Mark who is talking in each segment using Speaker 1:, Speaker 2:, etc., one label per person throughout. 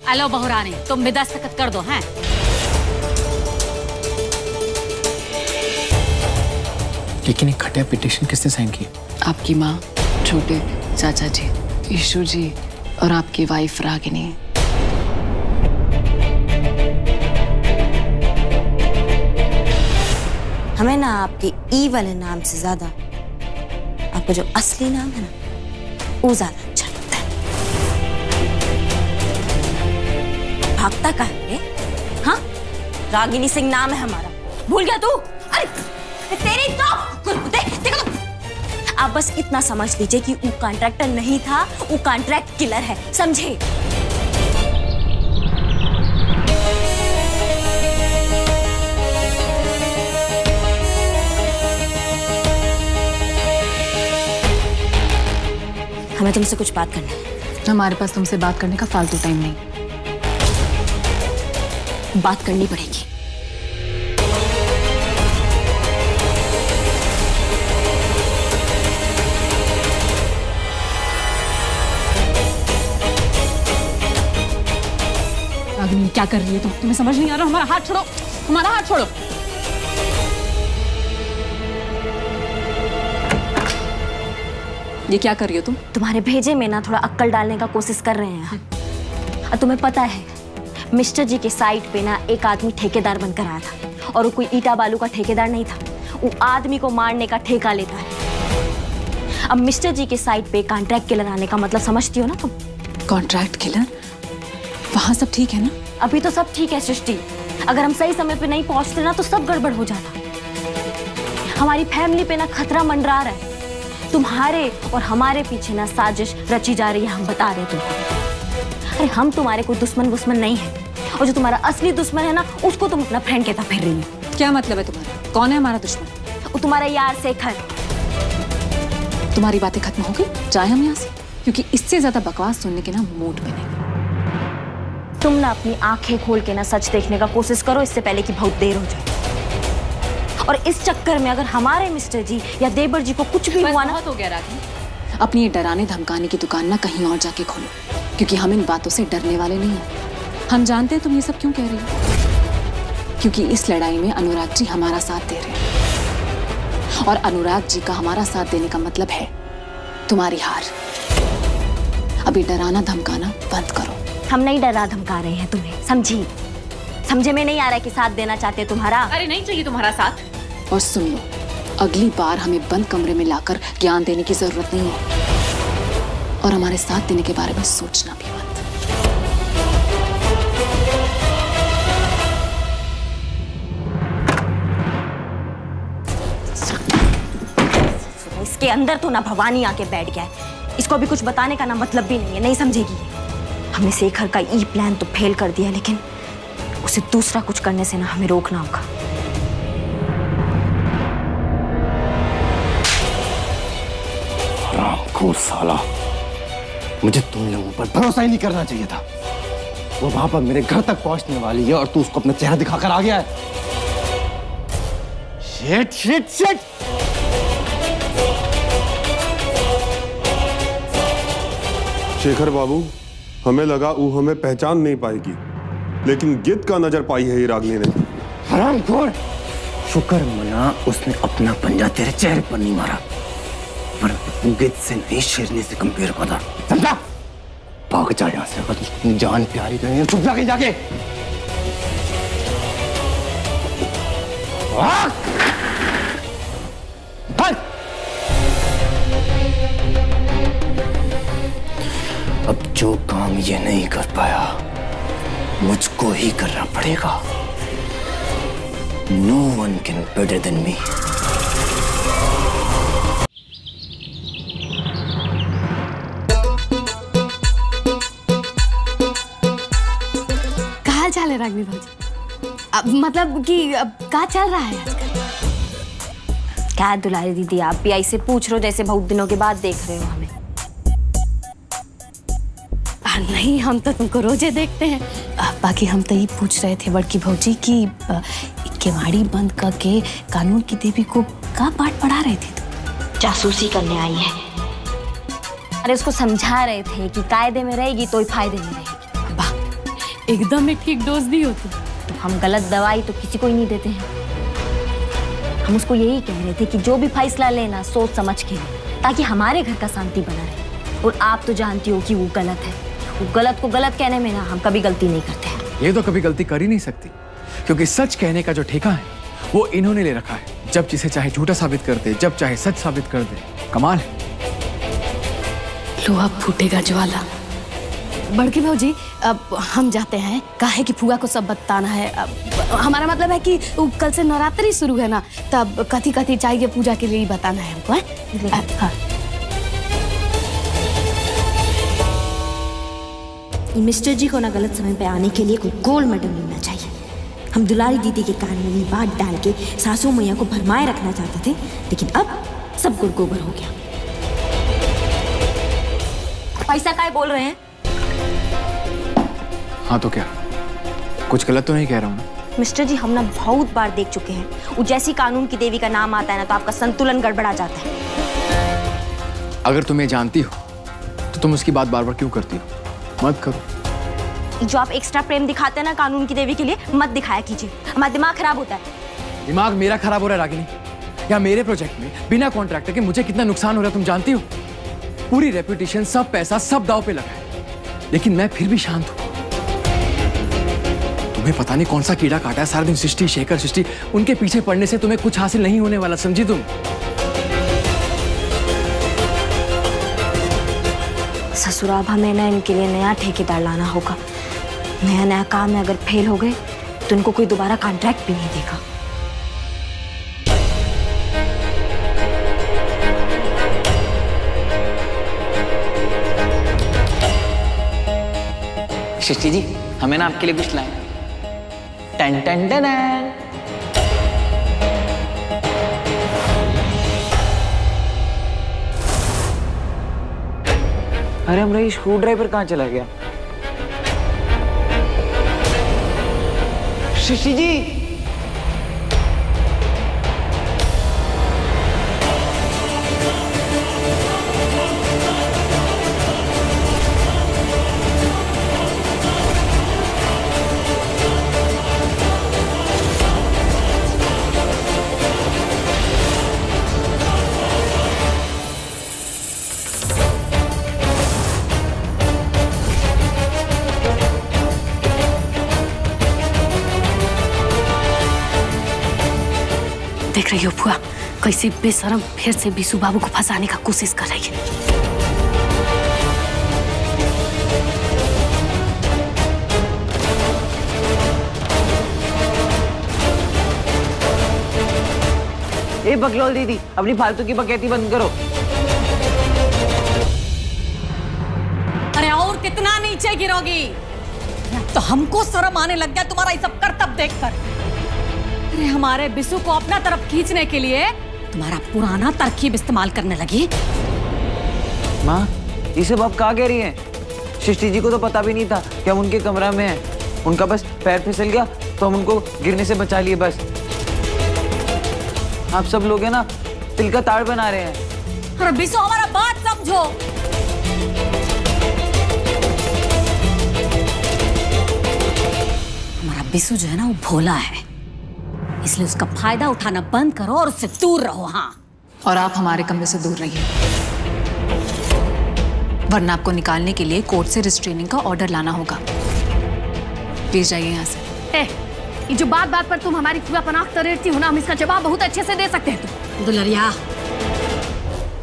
Speaker 1: Hello बहुरानी, तुम भी दस्तखत कर दो हैं।
Speaker 2: लेकिन एक घटिया पिटीशन किसने साइन की?
Speaker 3: आपकी माँ, छोटे चाचा जी, ईशु जी और आपकी वाइफ रागिनी।
Speaker 4: हमें ना आपके ई वाले नाम से ज्यादा आपका जो असली नाम है ना, वो ज्यादा अच्छा लगता है। भागता का है? हाँ, रागिनी सिंह नाम है हमारा, भूल गया तू? अरे तेरी तो देखो तो। आप बस इतना समझ लीजिए कि वो कॉन्ट्रैक्टर नहीं था, वो कॉन्ट्रैक्ट किलर है, समझे? हमें तुमसे कुछ बात करनी है।
Speaker 3: हमारे पास तुमसे बात करने का फालतू टाइम नहीं।
Speaker 4: बात करनी पड़ेगी।
Speaker 1: रागिनी क्या कर रही है तुम? तुम्हें समझ नहीं आ रहा? हमारा हाथ छोड़ो, हमारा हाथ छोड़ो। ये क्या कर रही हो तुम?
Speaker 4: तुम्हारे भेजे में ना थोड़ा अक्ल डालने का कोशिश कर रहे हैं। और तुम्हें पता है, मिस्टर जी के साइट पे ना एक आदमी ठेकेदार बनकर आया था, और वो कोई ईटा बालू का ठेकेदार नहीं था, वो आदमी को मारने का ठेका लेता है। अब मिस्टर जी के साइट पे कॉन्ट्रैक्ट किलर आने का मतलब समझती हो ना तुम?
Speaker 3: Contract killer? वहाँ सब ठीक है ना?
Speaker 4: अभी तो सब ठीक है सृष्टि, अगर हम सही समय पे नहीं पहुंचते ना तो सब गड़बड़ हो जाता। हमारी फैमिली पे ना खतरा मंडरा रहा है। तुम्हारे और हमारे पीछे ना साजिश रची जा रही है, हम बता रहे तुमको। अरे हम तुम्हारे कोई दुश्मन नहीं है, और जो तुम्हारा असली दुश्मन है ना, उसको तुम अपना फ्रेंड कहता फिर रही हो।
Speaker 1: क्या मतलब है तुम्हारा? कौन है हमारा दुश्मन?
Speaker 4: वो तुम्हारा यार शेखर।
Speaker 3: तुम्हारी बातें खत्म हो गई, जाए हम यहाँ से, क्योंकि इससे ज्यादा बकवास सुनने के ना मूड पे नहीं।
Speaker 4: तुम ना अपनी आंखें खोल के ना सच देखने का कोशिश करो, इससे पहले कि बहुत देर हो जाए। और इस चक्कर में अगर हमारे मिस्टर जी या देवर जी को कुछ भी हुआ ना,
Speaker 1: बहुत हो गया रागिनी।
Speaker 3: अपनी ये डराने धमकाने की दुकान ना कहीं और जाके खोलो, क्योंकि हम इन बातों से डरने वाले नहीं हैं। हम जानते हैं तुम ये सब क्यों कह रही हो, क्योंकि इस लड़ाई में अनुराग जी हमारा साथ दे रहे हैं, और अनुराग जी का हमारा साथ देने का मतलब है तुम्हारी हार। अभी डराना धमकाना बंद करो।
Speaker 4: हम नहीं डरा धमका रहे हैं तुम्हें, समझी? समझे में नहीं आ रहा है कि साथ देना चाहते तुम्हारा?
Speaker 1: अरे नहीं चाहिए तुम्हारा साथ।
Speaker 3: और सुन लो, अगली बार हमें बंद कमरे में लाकर ज्ञान देने की जरूरत नहीं है, और हमारे साथ देने के बारे में सोचना भी मत।
Speaker 4: इसके अंदर तो ना भवानी आके बैठ गया है, इसको भी कुछ बताने का ना मतलब भी नहीं है, नहीं समझेगी ये। हमने शेखर का ई प्लान तो फेल कर दिया, लेकिन उसे दूसरा कुछ करने से ना हमें रोकना होगा।
Speaker 5: हरामखोर साला, मुझे तुम लोगों पर भरोसा ही नहीं करना चाहिए था। वो वहां पर मेरे घर तक पहुंचने वाली है और तू उसको अपना चेहरा दिखाकर आ गया है। Shit shit shit!
Speaker 6: शेखर बाबू, हमें लगा वो हमें पहचान नहीं पाएगी, लेकिन गिद्ध का नजर पाई है ये रागिनी ने।
Speaker 5: हरामखोर! शुक्र मना उसने अपना पंजा तेरे चेहरे पर नहीं मारा, पर गिद्ध से नहीं शेरनी से कंपेयर कर, समझा? भाग जा यहाँ से, अगर तुझे जान प्यारी तो नहीं, चुप जाके जाके। अब जो काम ये नहीं कर पाया, मुझको ही करना पड़ेगा। No one can better than me.
Speaker 1: कहाँ चल है रागिनी भाजी? अब मतलब कि अब क्या चल रहा है आजकल?
Speaker 4: क्या दुलारी दीदी, आप भी ऐसे पूछ रहे हो जैसे बहुत दिनों के बाद देख रहे हो हमें।
Speaker 1: नहीं, हम तो तुमको रोजे देखते हैं।
Speaker 3: बाकी हम तो ये पूछ रहे थे बड़की भौजी की केवाड़ी बंद करके कानून की देवी को का पाठ पढ़ा रहे थे?
Speaker 4: जासूसी करने आई है। अरे उसको समझा रहे थे कि कायदे में रहेगी तो ही फायदे में रहेगी।
Speaker 3: वाह,
Speaker 1: एकदम में ठीक डोज दी होती।
Speaker 4: तो हम गलत दवाई तो किसी को ही नहीं देते हैं। हम उसको यही कह रहे थे कि जो भी फैसला लेना सोच समझ के ले, ताकि हमारे घर का शांति बना रहे। और आप तो जानती हो कि वो गलत है। वो गलत को गलत कहने में ना हम कभी गलती नहीं करते हैं।
Speaker 2: ये तो कभी गलती कर ही नहीं सकती, क्योंकि सच कहने का जो ठेका है वो इन्होंने ले रखा है। जब जिसे चाहे झूठा साबित कर दे, जब चाहे सच साबित कर दे। कमाल है।
Speaker 1: लोहा फूटेगा ज्वाला। बड़की भाजी, अब हम जाते हैं। काहे कि फुआ को सब बताना है। अब हमारा मतलब है कि कल से नवरात्रि शुरू है ना, तब कथी कथी चाहिए पूजा के लिए ही बताना है हमको। है? हाँ।
Speaker 7: मिस्टर जी को ना गलत समय पे आने के लिए कोई गोल्ड मेडल मिलना चाहिए। हम दुलारी दीदी के कान में ये बात डाल के सासू मैया को भरमाए रखना चाहते थे, लेकिन अब सब गुड़ गोबर हो गया।
Speaker 4: पैसा काय बोल रहे हैं?
Speaker 2: हाँ तो क्या, कुछ गलत तो नहीं कह रहा हूँ ना?
Speaker 4: मिस्टर जी, हम ना बहुत बार देख चुके हैं, वो जैसी कानून की देवी का नाम आता है ना तो आपका संतुलन गड़बड़ा जाता है।
Speaker 2: अगर तुम्हें जानती हो तो तुम उसकी बात बार बार क्यों करती हो? मत करो।
Speaker 4: जो आप एक्स्ट्रा प्रेम दिखाते हैं ना कानून की देवी के लिए, मत दिखाया कीजिए, हमारा दिमाग खराब होता है।
Speaker 2: दिमाग मेरा खराब हो रहा है रागिनी? या मेरे प्रोजेक्ट में बिना कॉन्ट्रैक्टर के मुझे कितना नुकसान हो रहा है तुम जानती हो? पूरी रेपुटेशन, सब पैसा, सब दांव पे लगा है, लेकिन मैं फिर भी शांत हूं। तुम्हें पता नहीं कौन सा कीड़ा काटा है। सारा दिन सृष्टि, शेखर, सृष्टि, उनके पीछे पड़ने से तुम्हें कुछ हासिल नहीं होने वाला, समझी तुम?
Speaker 4: ससुराब, हमें ना इनके लिए नया ठेकेदार लाना होगा। नया काम में अगर फेल हो गए तो इनको कोई दोबारा कॉन्ट्रैक्ट भी नहीं देगा।
Speaker 8: सृष्टि जी, हमें ना आपके लिए कुछ लाए। टन टन टन टन। अरे हमारा ये स्क्रू ड्राइवर कहाँ चला गया? सृष्टि जी,
Speaker 1: देख रही हो फुआ, कैसे बेशरम फिर से बीसू बाबू को फंसाने का कोशिश कर रही है।
Speaker 8: ए बकलोल दीदी, अपनी फालतू की बकैती बंद करो।
Speaker 9: अरे और कितना नीचे गिरोगी? तो हमको शर्म आने लग गया तुम्हारा ये सब करतब देखकर। अरे हमारे बिसु को अपना तरफ खींचने के लिए तुम्हारा पुराना तरकीब इस्तेमाल करने लगी।
Speaker 8: माँ, ये सब आप क्या कह रही हैं? सृष्टि जी को तो पता भी नहीं था कि हम उनके कमरा में हैं। उनका बस पैर फिसल गया तो हम उनको गिरने से बचा लिए बस। आप सब लोग हैं ना, तिल का ताड़ बना रहे हैं।
Speaker 9: अरे बिसु, हमारा बात समझो। हमारा बिसु जो है ना वो भोला है, इसलिए उसका फायदा उठाना बंद करो और उससे दूर रहो। हाँ,
Speaker 3: और आप हमारे कमरे से दूर रहिए, वरना आपको निकालने के लिए कोर्ट से रिस्ट्रेनिंग का ऑर्डर लाना होगा। प्लीज जाइए यहाँ से।
Speaker 1: ये जो बात बात पर तुम हमारी फुआ पनाह तरेरती हो ना, हम इसका जवाब बहुत अच्छे से दे सकते हैं। तुम
Speaker 9: दुलरिया,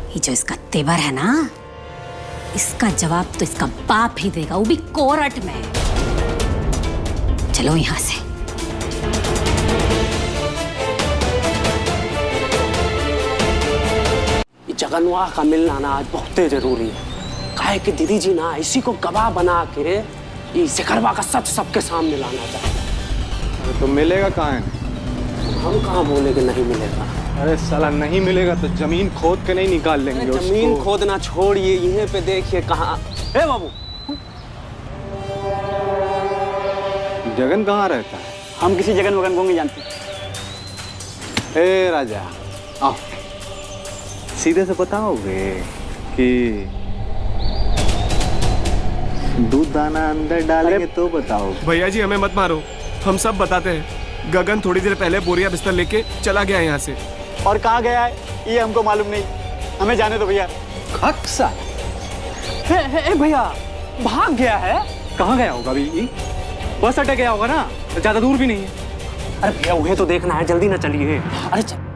Speaker 9: ये जो इसका तेवर है ना, इसका जवाब तो इसका बाप ही देगा, वो भी कोर्ट में। चलो यहाँ से।
Speaker 10: जगनवा का मिलना ना आज बहुत जरूरी है। काहे कि दीदी जी ना इसी को गवाह बना के ये शेखरवा का सच सबके सामने लाना चाहते हैं।
Speaker 6: तो मिलेगा कहाँ है?
Speaker 10: हम कहाँ बोले कि नहीं मिलेगा?
Speaker 6: अरे साला नहीं मिलेगा तो जमीन खोद के नहीं निकाल लेंगे उसको।
Speaker 10: जमीन खोदना छोड़िए, यहीं पे देखिए कहाँ। ए बाबू,
Speaker 6: जगन कहाँ रहता है?
Speaker 10: हम किसी जगन वगन को नहीं जानते।
Speaker 6: ए राजा, आओ सीधे से बताओगे कि
Speaker 8: दूध दाना अंदर डालेंगे तो बताओ।
Speaker 11: भैया जी हमें मत मारो, हम सब बताते हैं। गगन थोड़ी देर पहले बोरिया बिस्तर लेके चला गया यहाँ से।
Speaker 8: और कहाँ गया है ये हमको मालूम नहीं, हमें जाने दो भैया।
Speaker 10: खक्सा भैया भाग गया है। कहाँ गया होगा अभी? बस अटक गया होगा ना, ज्यादा दूर भी नहीं है। अरे भैया उन्हें तो देखना है, जल्दी ना चलिए। अरे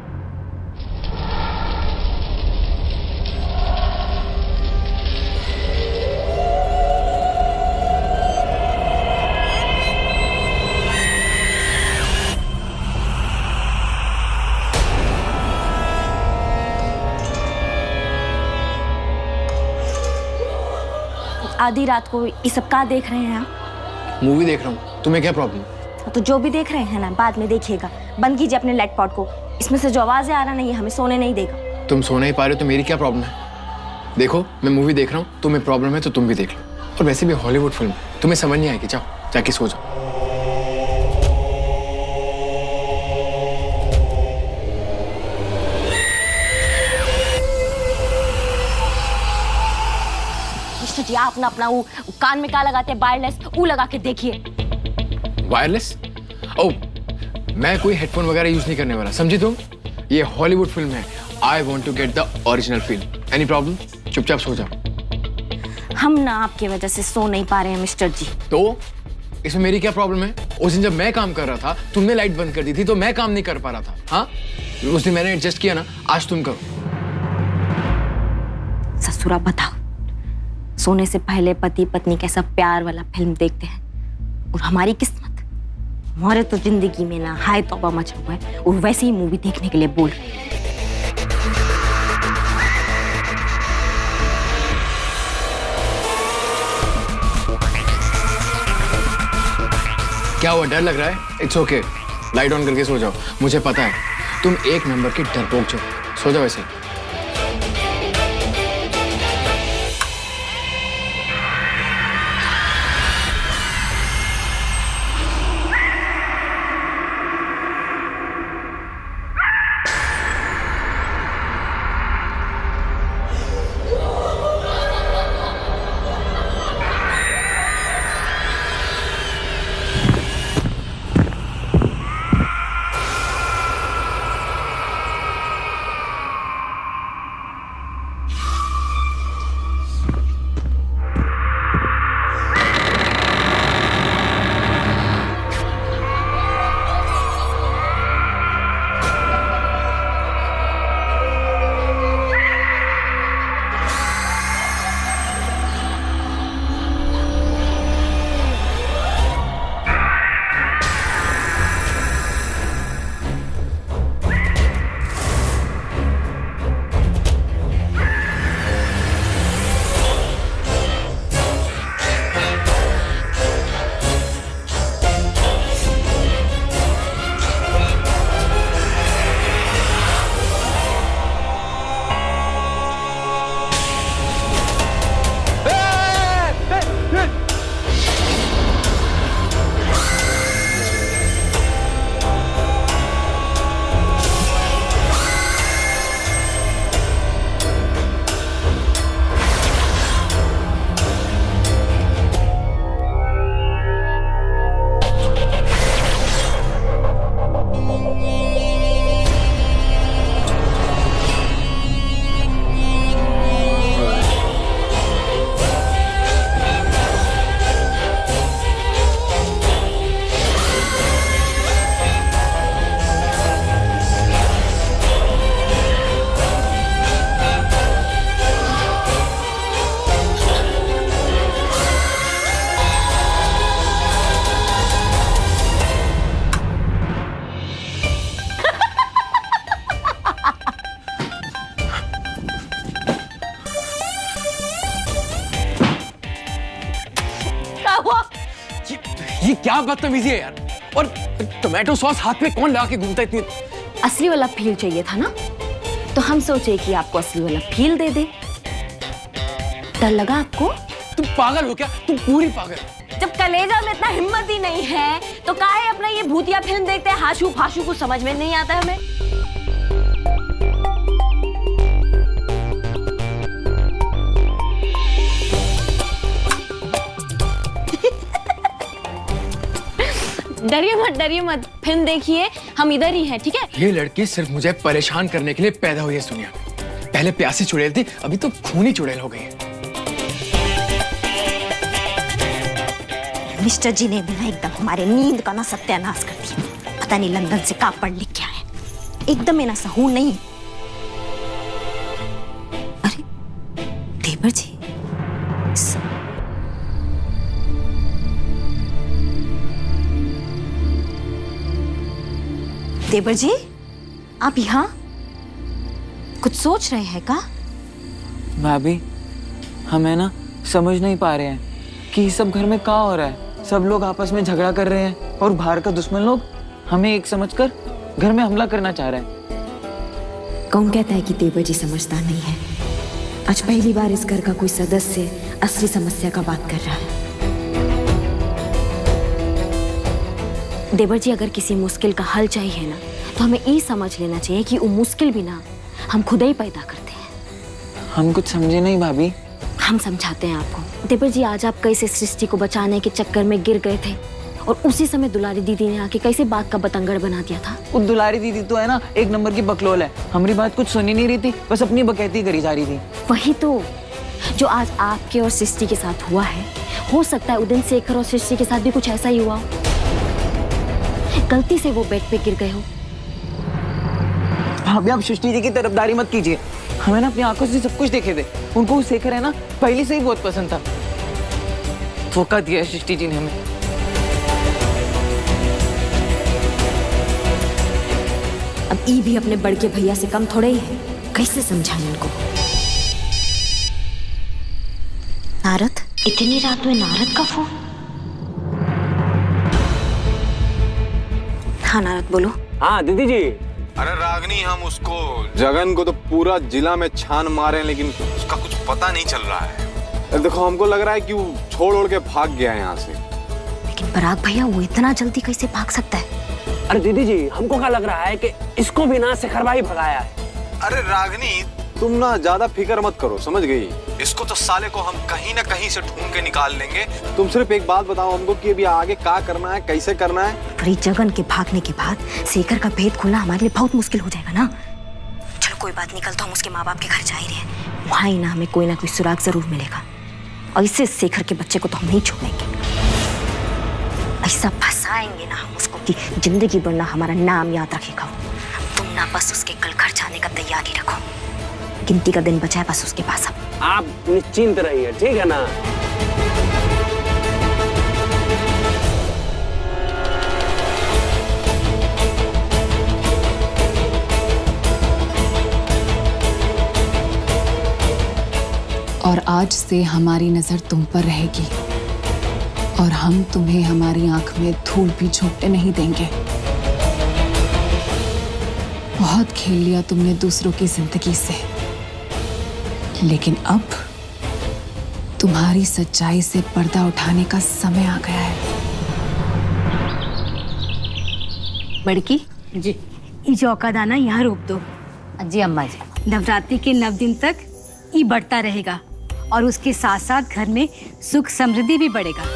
Speaker 4: आधी रात को ये सब का देख रहे हैं आप?
Speaker 2: मूवी देख रहा हूँ, तुम्हें क्या प्रॉब्लम?
Speaker 4: तो जो भी देख रहे हैं ना बाद में देखिएगा। बंद कीजिए अपने लेट पॉट को, इसमें से जो आवाजें आ रहा नहीं है हमें सोने नहीं देगा।
Speaker 2: तुम सो नहीं पा रहे हो तो मेरी क्या प्रॉब्लम है? देखो मैं मूवी देख रहा हूँ, तुम्हें प्रॉब्लम है तो तुम भी देख लो। और वैसे भी हॉलीवुड फिल्म तुम्हें समझ नहीं आएगी, जाओ जाके सो जाओ।
Speaker 4: मिस्टर जी आप ना अपना वो कान में क्या लगाते हैं वायरलेस, वो लगा के देखिए।
Speaker 2: वायरलेस? ओह, मैं कोई हेडफोन वगैरह यूज नहीं करने वाला, समझी तुम? ये हॉलीवुड फिल्म है। I want to get the original feel. Any problem? चुपचाप सो जाओ।
Speaker 4: हम ना आपकी वजह से सो नहीं पा रहे हैं मिस्टर जी।
Speaker 2: तो इसमें मेरी क्या प्रॉब्लम है? उस दिन जब मैं काम कर रहा था तुमने लाइट बंद कर दी थी तो मैं काम नहीं कर पा रहा था। हाँ, उस दिन मैंने एडजस्ट किया ना, आज तुम करो।
Speaker 4: ससुरा बताओ, सोने से पहले पति पत्नी कैसा प्यार वाला फिल्म देखते हैं, और हमारी किस्मत, हमारे तो जिंदगी में ना हाय तौबा मचा हुआ है और वैसे ही मूवी देखने के लिए बोल रहे हैं।
Speaker 2: क्या हुआ, डर लग रहा है? इट्स ओके, लाइट ऑन करके सो जाओ। मुझे पता है तुम एक नंबर की डरपोक जो, सो जाओ ऐसे। ये क्या बदतमीजी है यार। और टोमेटो सॉस हाथ में कौन लगा के घूमता है इतनी?
Speaker 4: असली वाला फील चाहिए था ना, तो हम सोचे कि आपको असली वाला फील दे दे। डर लगा आपको?
Speaker 2: तुम पागल हो क्या? तुम पूरी पागल।
Speaker 4: जब कलेजा में इतना हिम्मत ही नहीं है तो काहे अपना ये भूतिया फिल्म देखते हैं? हाशू फाशू को समझ में नहीं आता हमें। डरिए मत, फिल्म देखिए, हम इधर ही हैं, ठीक है?
Speaker 2: ये लड़की सिर्फ मुझे परेशान करने के लिए पैदा हुई है सोनिया। पहले प्यासी चुड़ैल थी, अभी तो खूनी चुड़ैल हो गई है।
Speaker 7: मिस्टर जी ने भी ना एकदम हमारे नींद का ना सत्यानाश कर दिया। पता नहीं लंदन से कहाँ पढ़ लिख के आए, एकदम है ना सहूर नहीं। अरे देवर जी, देवर जी, आप यहाँ कुछ सोच रहे हैं का?
Speaker 8: भाभी, हमें ना समझ नहीं पा रहे हैं कि सब घर में क्या हो रहा है। सब लोग आपस में झगड़ा कर रहे हैं और बाहर का दुश्मन लोग हमें एक समझकर घर में हमला करना चाह रहे हैं।
Speaker 7: कौन कहता है कि देवर जी समझदार नहीं है? आज पहली बार इस घर का कोई सदस्य असली समस्या का बात कर रहा है।
Speaker 4: देवर जी, अगर किसी मुश्किल का हल चाहिए ना, तो हमें ये समझ लेना चाहिए कि वो मुश्किल भी ना हम खुद ही पैदा करते हैं।
Speaker 8: हम कुछ समझे नहीं भाभी।
Speaker 4: हम समझाते हैं आपको। देवर जी, आज आप कैसे सृष्टि को बचाने के चक्कर में गिर गए थे और उसी समय दुलारी दीदी ने आके कैसे बात का बतंगड़ बना दिया था।
Speaker 8: वो दुलारी दीदी तो है ना एक नंबर की बकलोल है। हमारी बात कुछ सुनी नहीं रही थी, बस अपनी बकैती करी जा रही थी।
Speaker 4: वही तो जो आज आपके और सृष्टि के साथ हुआ है, हो सकता है उस दिन शेखर और सृष्टि के साथ भी कुछ ऐसा ही हुआ हो। गलती से वो बेड पे गिर गए हो।
Speaker 8: भाभी, आप सृष्टि जी की तरफदारी मत कीजिए। हमें ना अपनी आंखों से सब कुछ देखे थे। उनको वो शेखर है ना पहले से ही बहुत पसंद था। धोखा दिया सृष्टि जी ने हमें।
Speaker 7: अब ई भी अपने बड़के भैया से कम थोड़े ही है। कैसे समझाएं उनको? नारद, इतनी रात में नारद का फोन? हाँ नारद, बोलो।
Speaker 10: हाँ दीदी जी।
Speaker 12: अरे रागनी, हम उसको जगन को तो पूरा जिला में छान मारे हैं, लेकिन उसका कुछ पता नहीं चल रहा है। देखो, हमको लग रहा है कि वो छोड़ ओढ़ के भाग गया है यहाँ से।
Speaker 4: लेकिन पराग भैया, वो इतना जल्दी कैसे भाग सकता है?
Speaker 10: अरे दीदी जी, हमको क्या लग रहा है कि इसको भी ना शेखर भाई भगाया है।
Speaker 12: अरे रागनी, तुम ना ज्यादा फिक्र मत करो, समझ गई? इसको तो साले को हम कहीं ना कहीं से ढूंढ के निकाल लेंगे। तुम सिर्फ एक बात बताओ हमको कि अभी आगे क्या करना है, कैसे करना है।
Speaker 7: पर जगन के भागने के बाद शेखर का भेद खोलना हमारे लिए बहुत मुश्किल हो जाएगा ना। चलो कोई बात, निकल तो हम उसके माँ बाप के घर जा ही रहे हैं। वहाँ ही ना हमें कोई ना कोई सुराग जरूर मिलेगा। और इससे शेखर के बच्चे को तो हम नहीं छोड़ेंगे। ऐसा फंसाएंगे ना हम उसको कि जिंदगी भर ना हमारा नाम याद रखेगा। तुम ना बस उसके कल घर जाने का तैयारी रखो। गिनती का दिन बचा है बस उसके पास। अब
Speaker 10: आप निश्चिंत रहिए, ठीक है ना?
Speaker 3: और आज से हमारी नजर तुम पर रहेगी और हम तुम्हें हमारी आंख में धूल भी झोंकने नहीं देंगे। बहुत खेल लिया तुमने दूसरों की जिंदगी से, लेकिन अब तुम्हारी सच्चाई से पर्दा उठाने का समय आ गया है।
Speaker 9: बड़की जी, ई चौका दाना यहाँ रोक दो।
Speaker 13: जी अम्मा जी।
Speaker 9: नवरात्रि के 9 दिन तक ई बढ़ता रहेगा और उसके साथ साथ घर में सुख समृद्धि भी बढ़ेगा।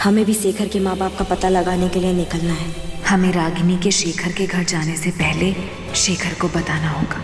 Speaker 7: हमें भी शेखर के माँ बाप का पता लगाने के लिए निकलना है।
Speaker 13: हमें रागिनी के शेखर के घर जाने से पहले शेखर को बताना होगा।